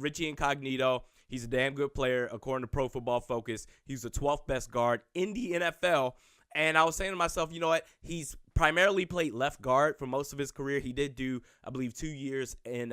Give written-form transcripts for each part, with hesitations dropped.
Richie Incognito, he's a damn good player. According to Pro Football Focus, he's the 12th best guard in the NFL. And I was saying to myself, you know what? He's primarily played left guard for most of his career. He did do, I believe, 2 years in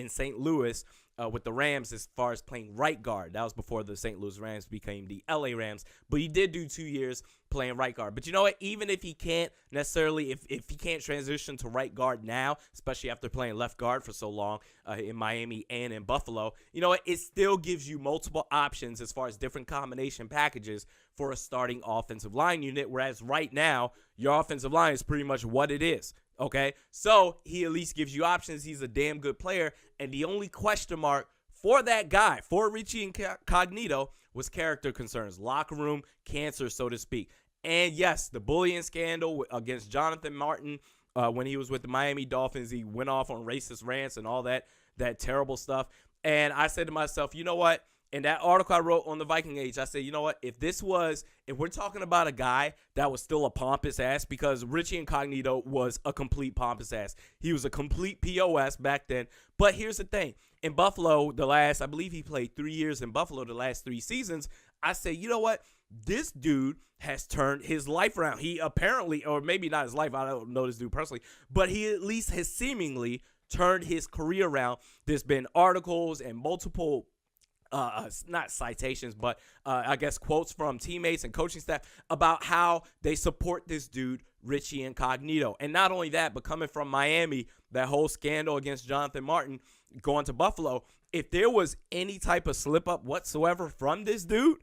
St. Louis with the Rams as far as playing right guard. That was before the St. Louis Rams became the LA Rams. But he did do 2 years playing right guard. But you know what? Even if he can't necessarily, if he can't transition to right guard now, especially after playing left guard for so long in Miami and in Buffalo, you know what? It still gives you multiple options as far as different combination packages for a starting offensive line unit, whereas right now, your offensive line is pretty much what it is. Okay, so he at least gives you options. He's a damn good player. And the only question mark for that guy, for Richie Incognito, was character concerns, locker room cancer, so to speak. And yes, the bullying scandal against Jonathan Martin when he was with the Miami Dolphins, he went off on racist rants and all that terrible stuff. And I said to myself, you know what? In that article I wrote on the Viking Age, I said, you know what? If we're talking about a guy that was still a pompous ass, because Richie Incognito was a complete pompous ass. He was a complete POS back then. But here's the thing. In Buffalo, I believe he played 3 years in Buffalo the last 3 seasons. I say, you know what? This dude has turned his life around. He apparently, or maybe not his life, I don't know this dude personally, but he at least has seemingly turned his career around. There's been articles and multiple not citations, but I guess quotes from teammates and coaching staff about how they support this dude, Richie Incognito. And not only that, but coming from Miami, that whole scandal against Jonathan Martin going to Buffalo, if there was any type of slip up whatsoever from this dude,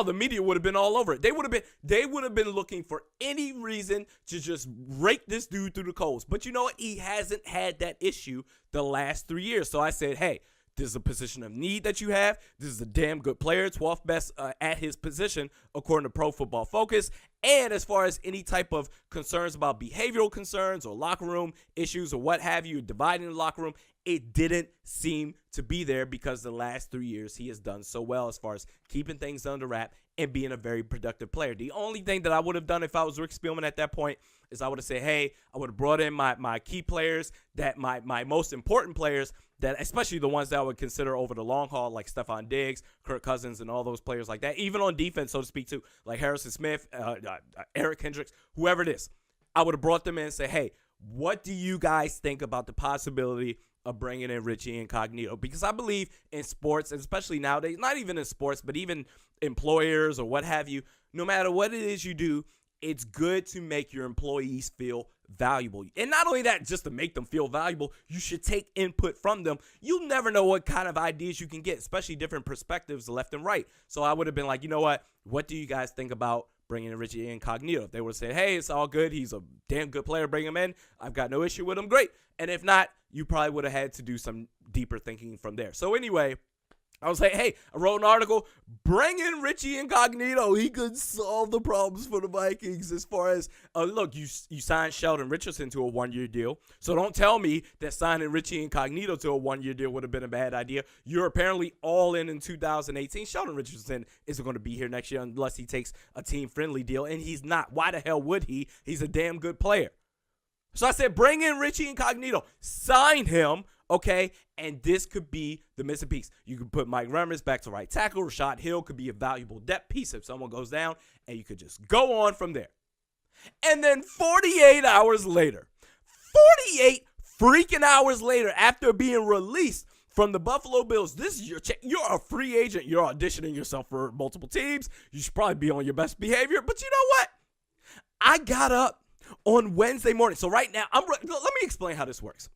the media would have been all over it. They would have been looking for any reason to just rake this dude through the coals. But you know what? He hasn't had that issue the last 3 years. So I said, hey, this is a position of need that you have. This is a damn good player, 12th best at his position, according to Pro Football Focus. And as far as any type of concerns about behavioral concerns or locker room issues or what have you, dividing the locker room, it didn't seem to be there because the last 3 years he has done so well as far as keeping things under wrap and being a very productive player. The only thing that I would have done if I was Rick Spielman at that point is I would have said, hey, I would have brought in my key players, that my most important players, that especially the ones that I would consider over the long haul, like Stephon Diggs, Kirk Cousins, and all those players like that, even on defense, so to speak, too, like Harrison Smith, Eric Hendricks, whoever it is. I would have brought them in and said, hey, what do you guys think about the possibility of bringing in Richie Incognito? Because I believe in sports, and especially nowadays, not even in sports, but even employers or what have you, no matter what it is you do, it's good to make your employees feel valuable. And not only that, just to make them feel valuable, you should take input from them. You'll never know what kind of ideas you can get, especially different perspectives left and right. So I would have been like, you know what do you guys think about bringing in Richie Incognito? If they would have said, hey, it's all good, he's a damn good player, bring him in, I've got no issue with him, great. And if not, you probably would have had to do some deeper thinking from there. So anyway, I was like, hey, I wrote an article, bring in Richie Incognito. He could solve the problems for the Vikings as far as, look, you signed Sheldon Richardson to a 1-year deal. So don't tell me that signing Richie Incognito to a 1-year deal would have been a bad idea. You're apparently all in 2018. Sheldon Richardson isn't going to be here next year unless he takes a team-friendly deal, and he's not. Why the hell would he? He's a damn good player. So I said, bring in Richie Incognito. Sign him. Okay, and this could be the missing piece. You could put Mike Remmers back to right tackle. Rashad Hill could be a valuable depth piece if someone goes down, and you could just go on from there. And then 48 hours later, 48 freaking hours later, after being released from the Buffalo Bills, this is you're a free agent. You're auditioning yourself for multiple teams. You should probably be on your best behavior. But you know what? I got up on Wednesday morning. So right now, let me explain how this works.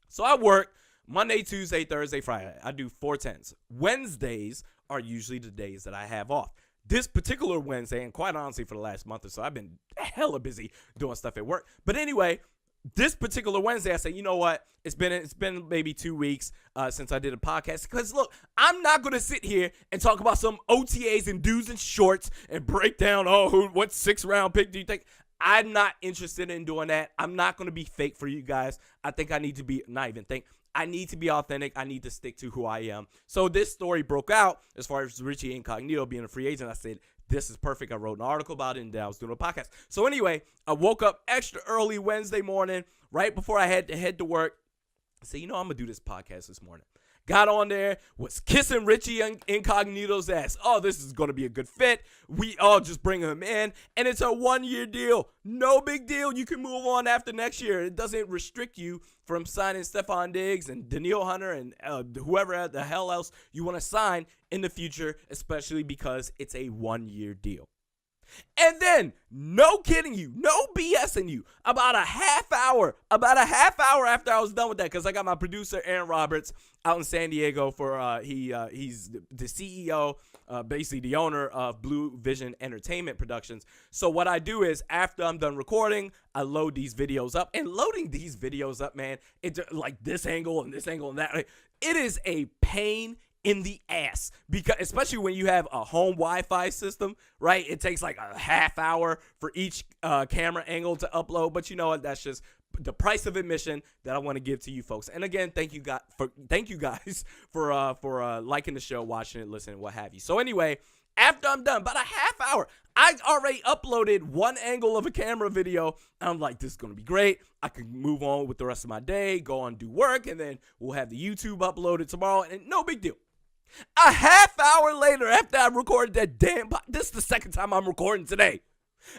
So I work Monday, Tuesday, Thursday, Friday. I do 4/10s. Wednesdays are usually the days that I have off. This particular Wednesday, and quite honestly for the last month or so, I've been hella busy doing stuff at work. But anyway, this particular Wednesday, I say, you know what? It's been maybe 2 weeks since I did a podcast. Because look, I'm not going to sit here and talk about some OTAs and dudes in shorts and break down, what 6th-round pick do you think? I'm not interested in doing that. I'm not going to be fake for you guys. I think I need to be, I need to be authentic. I need to stick to who I am. So this story broke out as far as Richie Incognito being a free agent. I said, this is perfect. I wrote an article about it, and then I was doing a podcast. So anyway, I woke up extra early Wednesday morning, right before I had to head to work. I said, I'm going to do this podcast this morning. got on there, was kissing Richie Incognito's ass. Oh, this is going to be a good fit. We all just bring him in, and it's a 1-year deal. No big deal. You can move on after next year. It doesn't restrict you from signing Stephon Diggs and Danielle Hunter and whoever the hell else you want to sign in the future, especially because it's a 1-year deal. And then, no kidding you, no BSing you, about a half hour after I was done with that, because I got my producer Aaron Roberts out in San Diego for he's the CEO, basically the owner of Blue Vision Entertainment Productions. So what I do is, after I'm done recording, I load these videos up, and loading these videos up, man, it's like this angle and that, it is a pain in the ass, because especially when you have a home Wi-Fi system, right? It takes like a half hour for each camera angle to upload, but you know what? That's just the price of admission that I want to give to you folks. And again, thank you guys for liking the show, watching it, listening, what have you. So anyway, after I'm done, about a half hour, I already uploaded one angle of a camera video. And I'm like, this is going to be great. I can move on with the rest of my day, go on, do work, and then we'll have the YouTube uploaded tomorrow, and no big deal. A half hour later, after I recorded that this is the second time I'm recording today.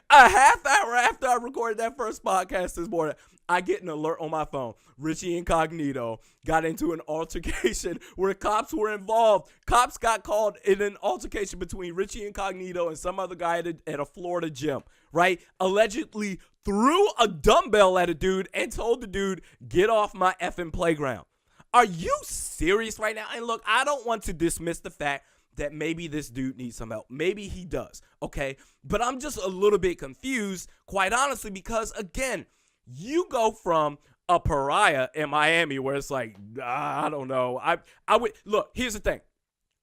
A half hour after I recorded that first podcast this morning, I get an alert on my phone. Richie Incognito got into an altercation where cops were involved. Cops got called in an altercation between Richie Incognito and some other guy at a Florida gym, right? Allegedly threw a dumbbell at a dude and told the dude, get off my effing playground. Are you serious right now? And look, I don't want to dismiss the fact that maybe this dude needs some help. Maybe he does, okay? But I'm just a little bit confused, quite honestly, because, again, you go from a pariah in Miami where it's like, I don't know. I would look, here's the thing.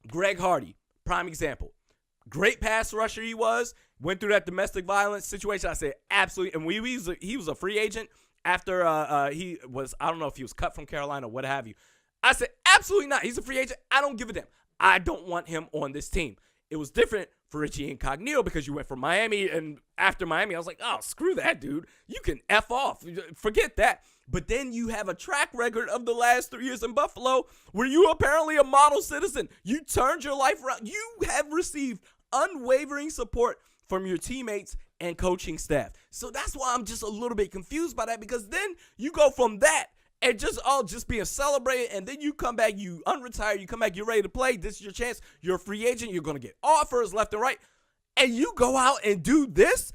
Greg Hardy, prime example. Great pass rusher he was. Went through that domestic violence situation. I said, absolutely. And he was a free agent. After he was, I don't know if he was cut from Carolina or what have you. I said, absolutely not. He's a free agent. I don't give a damn. I don't want him on this team. It was different for Richie Incognito because you went from Miami, and after Miami, I was like, oh, screw that, dude. You can F off. Forget that. But then you have a track record of the last 3 years in Buffalo where you apparently a model citizen. You turned your life around. You have received unwavering support from your teammates and coaching staff. So that's why I'm just a little bit confused by that, because then you go from that and just being celebrated, and then you come back, you unretire, you come back, you're ready to play. This is your chance. You're a free agent. You're going to get offers left and right. And you go out and do this?